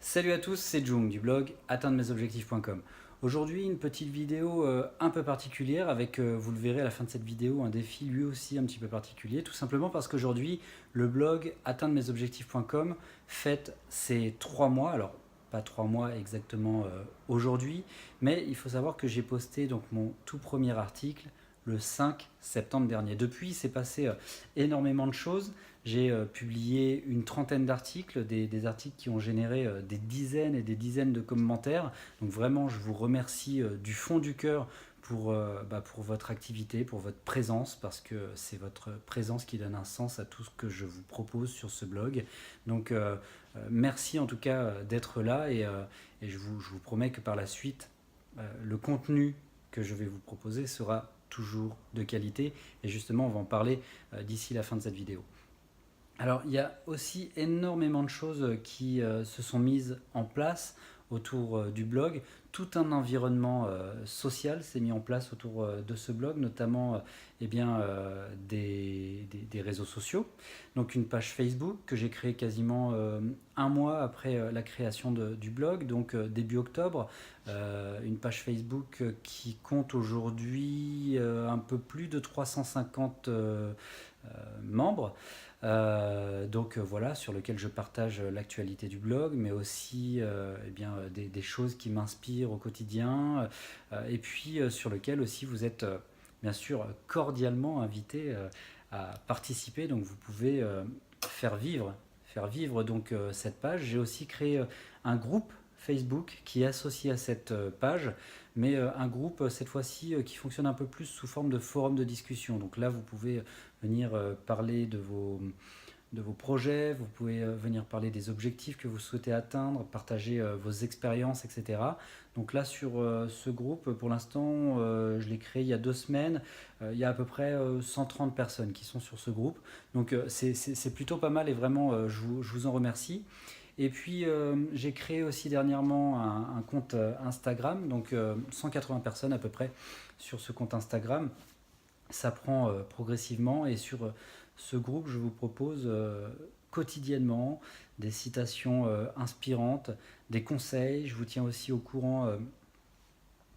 Salut à tous, c'est Jung du blog atteindremesobjectifs.com. Aujourd'hui, une petite vidéo un peu particulière avec, vous le verrez à la fin de cette vidéo, un défi lui aussi un petit peu particulier, tout simplement parce qu'aujourd'hui, le blog atteindremesobjectifs.com fête ses 3 mois. Alors, pas 3 mois exactement aujourd'hui, mais il faut savoir que j'ai posté donc mon tout premier article le 5 septembre dernier. Depuis, il s'est passé énormément de choses. J'ai publié une trentaine d'articles, des articles qui ont généré des dizaines et des dizaines de commentaires. Donc vraiment, je vous remercie du fond du cœur pour votre activité, pour votre présence, parce que c'est votre présence qui donne un sens à tout ce que je vous propose sur ce blog. Donc merci en tout cas d'être là et je vous promets que par la suite, le contenu que je vais vous proposer sera toujours de qualité et justement on va en parler d'ici la fin de cette vidéo. Alors, il y a aussi énormément de choses qui se sont mises en place autour du blog. Tout un environnement social s'est mis en place autour de ce blog, notamment des réseaux sociaux. Donc une page Facebook que j'ai créée quasiment un mois après la création du blog, donc début octobre. Une page Facebook qui compte aujourd'hui un peu plus de 350 membres. Voilà, sur lequel je partage l'actualité du blog, mais aussi des choses qui m'inspirent au quotidien, et puis sur lequel aussi vous êtes bien sûr cordialement invité à participer. Donc vous pouvez faire vivre donc cette page. J'ai aussi créé un groupe Facebook qui est associé à cette page, mais un groupe cette fois-ci qui fonctionne un peu plus sous forme de forum de discussion. Donc là, vous pouvez venir parler de vos projets, vous pouvez venir parler des objectifs que vous souhaitez atteindre, partager vos expériences, etc. Donc là, sur ce groupe, pour l'instant, je l'ai créé il y a 2 semaines. Il y a à peu près 130 personnes qui sont sur ce groupe. Donc c'est plutôt pas mal et vraiment, je vous en remercie. Et puis j'ai créé aussi dernièrement un compte Instagram, donc 180 personnes à peu près sur ce compte Instagram. Ça prend progressivement et sur ce groupe, je vous propose quotidiennement des citations inspirantes, des conseils. Je vous tiens aussi au courant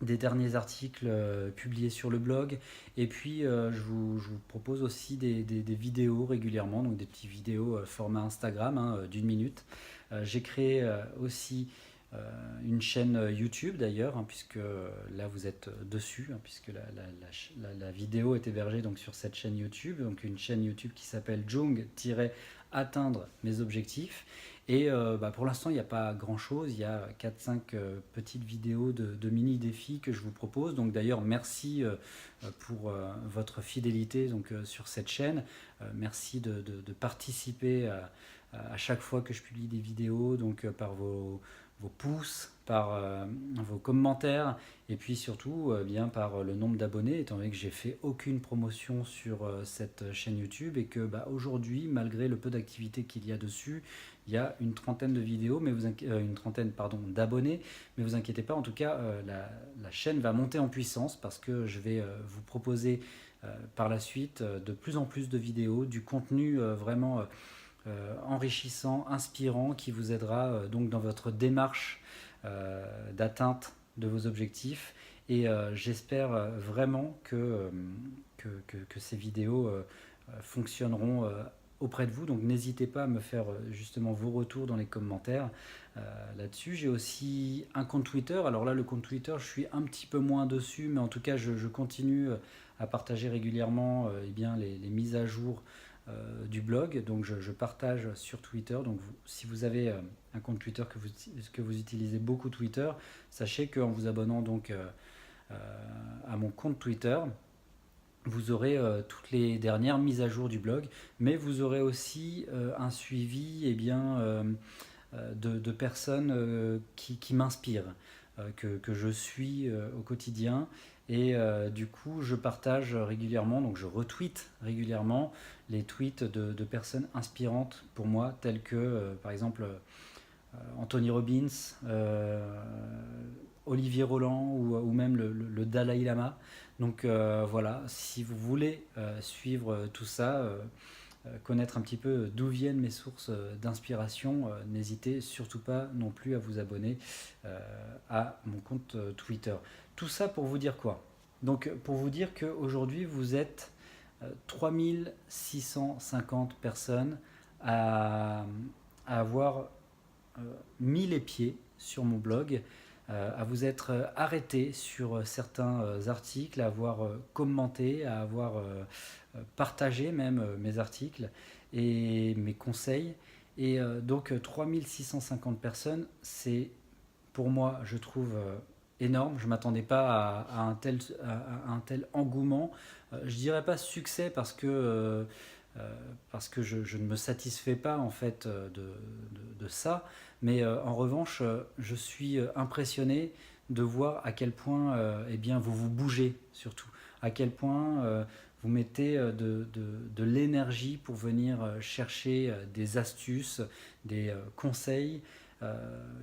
des derniers articles publiés sur le blog. Et puis, je vous propose aussi des vidéos régulièrement, donc des petites vidéos format Instagram d'une minute. J'ai créé aussi une chaîne YouTube d'ailleurs, puisque là vous êtes dessus, puisque la vidéo est hébergée donc sur cette chaîne YouTube, donc une chaîne YouTube qui s'appelle Jung-atteindre mes objectifs. Et pour l'instant, il n'y a pas grand-chose, il y a 4-5 petites vidéos de mini-défis que je vous propose. Donc d'ailleurs, merci pour votre fidélité donc, sur cette chaîne. Merci de participer à chaque fois que je publie des vidéos, donc par vos pouces, par vos commentaires et puis surtout bien par le nombre d'abonnés, étant donné que j'ai fait aucune promotion sur cette chaîne YouTube et que aujourd'hui, malgré le peu d'activité qu'il y a dessus, il y a une trentaine de vidéos, mais une trentaine d'abonnés, mais vous inquiétez pas, en tout cas la chaîne va monter en puissance parce que je vais vous proposer par la suite de plus en plus de vidéos, du contenu vraiment enrichissant, inspirant, qui vous aidera donc dans votre démarche d'atteinte de vos objectifs. Et j'espère vraiment que ces vidéos fonctionneront auprès de vous. Donc n'hésitez pas à me faire justement vos retours dans les commentaires là-dessus. J'ai aussi un compte Twitter. Alors là, le compte Twitter, je suis un petit peu moins dessus, mais en tout cas, je continue à partager régulièrement les mises à jour du blog. Donc je partage sur Twitter. Donc si vous avez un compte Twitter que vous utilisez beaucoup Twitter, sachez qu'en vous abonnant donc à mon compte Twitter, vous aurez toutes les dernières mises à jour du blog, mais vous aurez aussi un suivi de personnes qui m'inspirent, que je suis au quotidien. Et du coup, je partage régulièrement, donc je retweete régulièrement les tweets de personnes inspirantes pour moi, telles que par exemple Anthony Robbins, Olivier Roland ou même le Dalai Lama. Donc voilà, si vous voulez suivre tout ça, connaître un petit peu d'où viennent mes sources d'inspiration, n'hésitez surtout pas non plus à vous abonner à mon compte Twitter. Tout ça pour vous dire quoi? Donc pour vous dire qu'aujourd'hui vous êtes 3650 personnes à, à avoir mis les pieds sur mon blog, à vous être arrêté sur certains articles, à avoir commenté, à avoir partagé même mes articles et mes conseils. Et donc 3650 personnes, c'est pour moi, je trouve énorme. Je ne m'attendais pas à un tel engouement. Je dirais pas succès parce que je ne me satisfais pas en fait de ça. Mais en revanche, je suis impressionné de voir à quel point eh bien, vous vous bougez surtout. À quel point vous mettez de l'énergie pour venir chercher des astuces, des conseils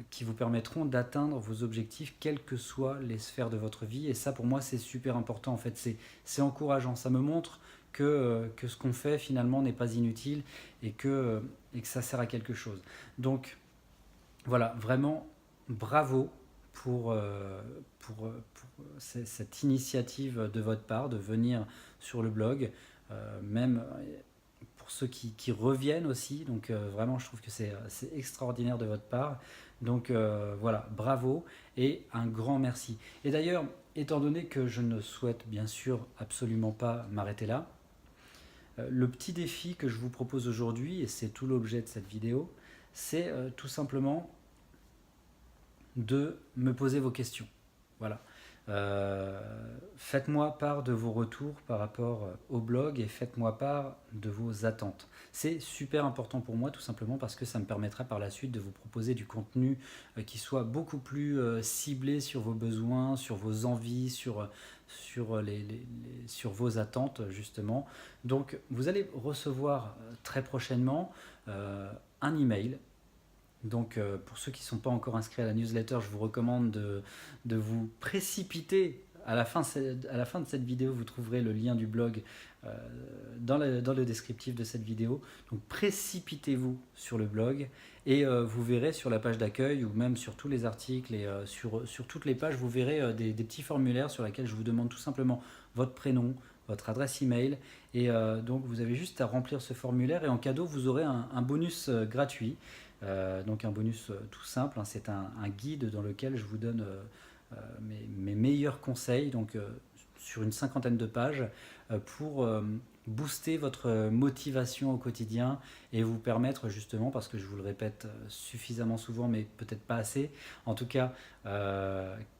qui vous permettront d'atteindre vos objectifs, quelles que soient les sphères de votre vie. Et ça, pour moi, c'est super important. En fait, c'est encourageant. Ça me montre que ce qu'on fait, finalement, n'est pas inutile et que ça sert à quelque chose. Donc, voilà, vraiment, bravo pour cette initiative de votre part de venir sur le blog, même pour ceux qui reviennent aussi. Donc vraiment, je trouve que c'est extraordinaire de votre part. Donc voilà, bravo et un grand merci. Et d'ailleurs, étant donné que je ne souhaite bien sûr absolument pas m'arrêter là, le petit défi que je vous propose aujourd'hui, et c'est tout l'objet de cette vidéo, c'est tout simplement de me poser vos questions. Voilà. Faites-moi part de vos retours par rapport au blog et faites-moi part de vos attentes. C'est super important pour moi tout simplement parce que ça me permettra par la suite de vous proposer du contenu qui soit beaucoup plus ciblé sur vos besoins, sur vos envies, sur vos attentes justement. Donc vous allez recevoir très prochainement un email. Donc pour ceux qui ne sont pas encore inscrits à la newsletter, je vous recommande de vous précipiter. À la fin de cette vidéo, vous trouverez le lien du blog dans le descriptif de cette vidéo. Donc précipitez-vous sur le blog et vous verrez sur la page d'accueil ou même sur tous les articles et sur toutes les pages, vous verrez des petits formulaires sur lesquels je vous demande tout simplement votre prénom, votre adresse email et donc vous avez juste à remplir ce formulaire et en cadeau vous aurez un bonus gratuit. Donc un bonus tout simple, hein, c'est un guide dans lequel je vous donne mes meilleurs conseils donc, sur une cinquantaine de pages pour booster votre motivation au quotidien et vous permettre justement, parce que je vous le répète suffisamment souvent mais peut-être pas assez, en tout cas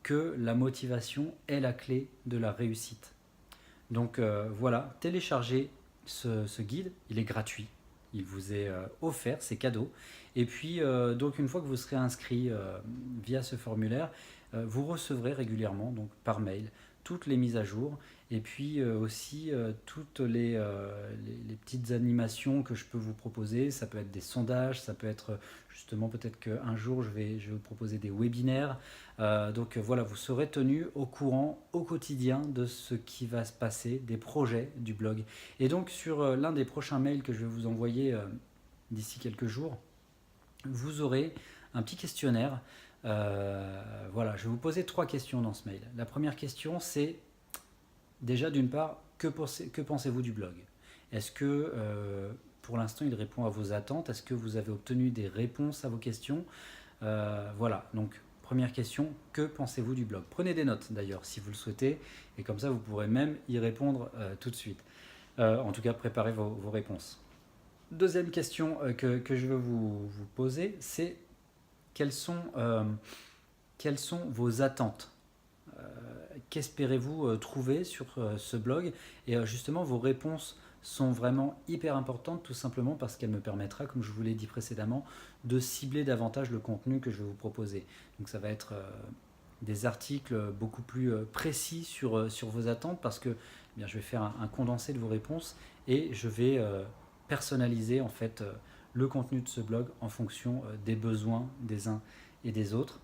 que la motivation est la clé de la réussite. Donc voilà, téléchargez ce guide, il est gratuit. Il vous est offert, c'est cadeau. Et puis, donc une fois que vous serez inscrit via ce formulaire, vous recevrez régulièrement, donc par mail, toutes les mises à jour et puis aussi toutes les petites animations que je peux vous proposer. Ça peut être des sondages, ça peut être justement peut-être qu'un jour je vais vous proposer des webinaires. Donc voilà, vous serez tenu au courant au quotidien de ce qui va se passer, des projets du blog. Et donc sur l'un des prochains mails que je vais vous envoyer d'ici quelques jours, vous aurez un petit questionnaire. Voilà, je vais vous poser 3 questions dans ce mail. La première question, c'est déjà d'une part, que pensez-vous du blog? Est-ce que pour l'instant il répond à vos attentes? Est-ce que vous avez obtenu des réponses à vos questions? Voilà, donc première question, que pensez-vous du blog? Prenez des notes d'ailleurs si vous le souhaitez et comme ça vous pourrez même y répondre tout de suite. En tout cas, préparez vos réponses. Deuxième question que je veux vous poser, c'est quelles sont vos attentes? Qu'espérez-vous trouver sur ce blog? Et justement, vos réponses sont vraiment hyper importantes, tout simplement parce qu'elles me permettra, comme je vous l'ai dit précédemment, de cibler davantage le contenu que je vais vous proposer. Donc ça va être des articles beaucoup plus précis sur vos attentes parce que eh bien, je vais faire un condensé de vos réponses et je vais personnaliser en fait le contenu de ce blog en fonction des besoins des uns et des autres.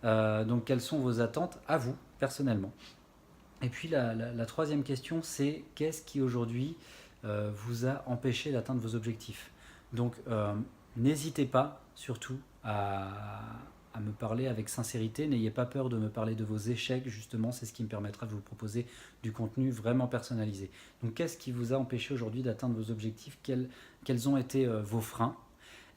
Donc quelles sont vos attentes à vous personnellement? Et puis la troisième question, c'est qu'est-ce qui aujourd'hui vous a empêché d'atteindre vos objectifs. Donc n'hésitez pas surtout à me parler avec sincérité, n'ayez pas peur de me parler de vos échecs, justement, c'est ce qui me permettra de vous proposer du contenu vraiment personnalisé. Donc qu'est-ce qui vous a empêché aujourd'hui d'atteindre vos objectifs? Quels ont été vos freins?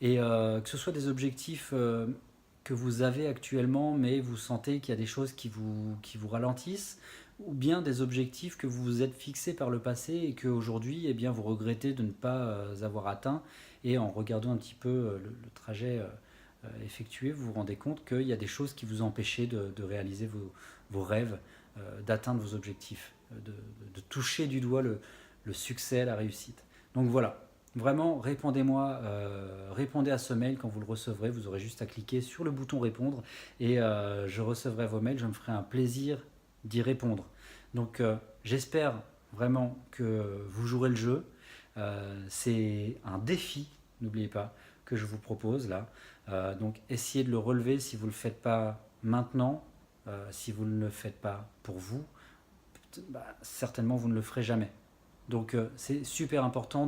Et que ce soit des objectifs que vous avez actuellement, mais vous sentez qu'il y a des choses qui vous ralentissent, ou bien des objectifs que vous vous êtes fixés par le passé et qu'aujourd'hui, eh bien, vous regrettez de ne pas avoir atteint. Et en regardant un petit peu le trajet effectué, vous vous rendez compte qu'il y a des choses qui vous empêchaient de réaliser vos rêves, d'atteindre vos objectifs, de toucher du doigt le succès, la réussite. Donc voilà. Vraiment, répondez-moi, répondez à ce mail quand vous le recevrez. Vous aurez juste à cliquer sur le bouton répondre et je recevrai vos mails. Je me ferai un plaisir d'y répondre. Donc j'espère vraiment que vous jouerez le jeu. C'est un défi, n'oubliez pas, que je vous propose là. Donc essayez de le relever si vous ne le faites pas maintenant, si vous ne le faites pas pour vous, certainement vous ne le ferez jamais. Donc c'est super important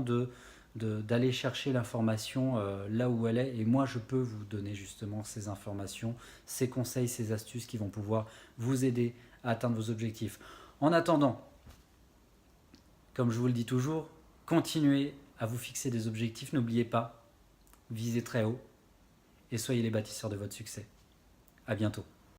d'aller chercher l'information là où elle est. Et moi, je peux vous donner justement ces informations, ces conseils, ces astuces qui vont pouvoir vous aider à atteindre vos objectifs. En attendant, comme je vous le dis toujours, continuez à vous fixer des objectifs. N'oubliez pas, visez très haut et soyez les bâtisseurs de votre succès. À bientôt.